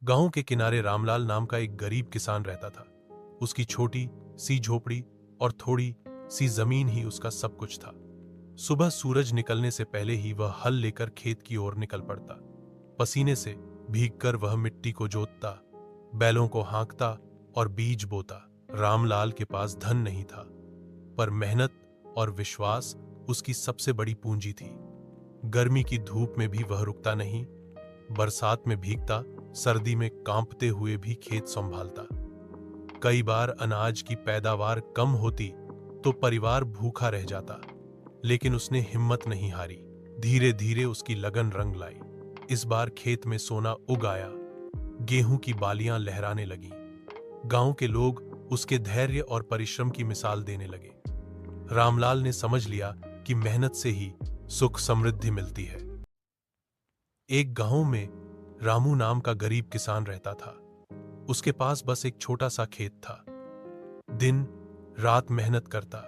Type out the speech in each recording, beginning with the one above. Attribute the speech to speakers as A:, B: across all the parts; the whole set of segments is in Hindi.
A: गांव के किनारे रामलाल नाम का एक गरीब किसान रहता था। उसकी छोटी सी झोपड़ी और थोड़ी सी जमीन ही उसका सब कुछ था। सुबह सूरज निकलने से पहले ही वह हल लेकर खेत की ओर निकल पड़ता। पसीने से भीगकर वह मिट्टी को जोतता, बैलों को हाँकता और बीज बोता। रामलाल के पास धन नहीं था, पर मेहनत और विश्वास उसकी सबसे बड़ी पूंजी थी। गर्मी की धूप में भी वह रुकता नहीं, बरसात में भीगता, सर्दी में कांपते हुए भी खेत संभालता। कई बार अनाज की पैदावार कम होती तो परिवार भूखा रह जाता, लेकिन उसने हिम्मत नहीं हारी। धीरे धीरे उसकी लगन रंग लाई। इस बार खेत में सोना उग आया, गेहूं की बालियां लहराने लगी। गांव के लोग उसके धैर्य और परिश्रम की मिसाल देने लगे। रामलाल ने समझ लिया कि मेहनत से ही सुख समृद्धि मिलती है। एक गांव में रामू नाम का गरीब किसान रहता था। उसके पास बस एक छोटा सा खेत था। दिन रात मेहनत करता,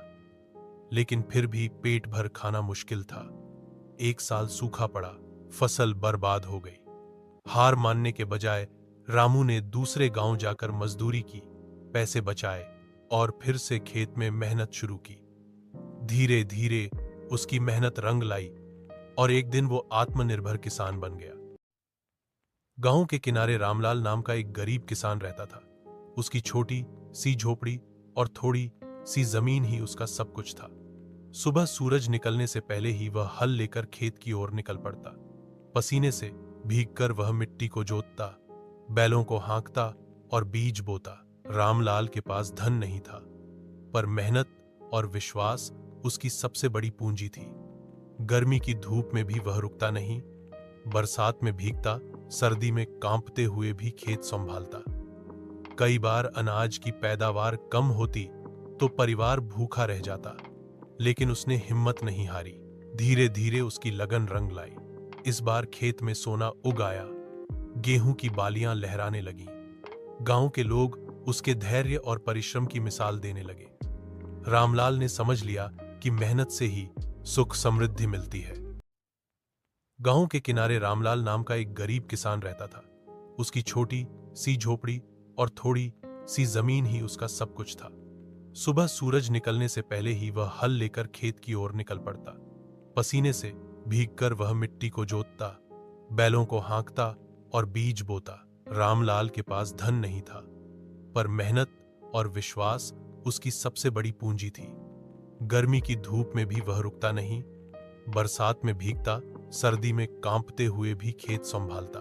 A: लेकिन फिर भी पेट भर खाना मुश्किल था। एक साल सूखा पड़ा, फसल बर्बाद हो गई। हार मानने के बजाय रामू ने दूसरे गांव जाकर मजदूरी की, पैसे बचाए और फिर से खेत में मेहनत शुरू की। धीरे धीरे उसकी मेहनत रंग लाई और एक दिन वो आत्मनिर्भर किसान बन गया। गांव के किनारे रामलाल नाम का एक गरीब किसान रहता था। उसकी छोटी सी झोपड़ी और थोड़ी सी जमीन ही उसका सब कुछ था। सुबह सूरज निकलने से पहले ही वह हल लेकर खेत की ओर निकल पड़ता। पसीने से भीगकर वह मिट्टी को जोतता, बैलों को हाँकता और बीज बोता। रामलाल के पास धन नहीं था, पर मेहनत और विश्वास उसकी सबसे बड़ी पूंजी थी। गर्मी की धूप में भी वह रुकता नहीं, बरसात में भीगता, सर्दी में कांपते हुए भी खेत संभालता। कई बार अनाज की पैदावार कम होती तो परिवार भूखा रह जाता, लेकिन उसने हिम्मत नहीं हारी। धीरे धीरे उसकी लगन रंग लाई। इस बार खेत में सोना उग आया, गेहूं की बालियां लहराने लगी। गांव के लोग उसके धैर्य और परिश्रम की मिसाल देने लगे। रामलाल ने समझ लिया कि मेहनत से ही सुख समृद्धि मिलती है। गांव के किनारे रामलाल नाम का एक गरीब किसान रहता था। उसकी छोटी सी झोपड़ी और थोड़ी सी जमीन ही उसका सब कुछ था। सुबह सूरज निकलने से पहले ही वह हल लेकर खेत की ओर निकल पड़ता। पसीने से भीगकर वह मिट्टी को जोतता, बैलों को हाँकता और बीज बोता। रामलाल के पास धन नहीं था, पर मेहनत और विश्वास उसकी सबसे बड़ी पूंजी थी। गर्मी की धूप में भी वह रुकता नहीं, बरसात में भीगता, सर्दी में कांपते हुए भी खेत संभालता।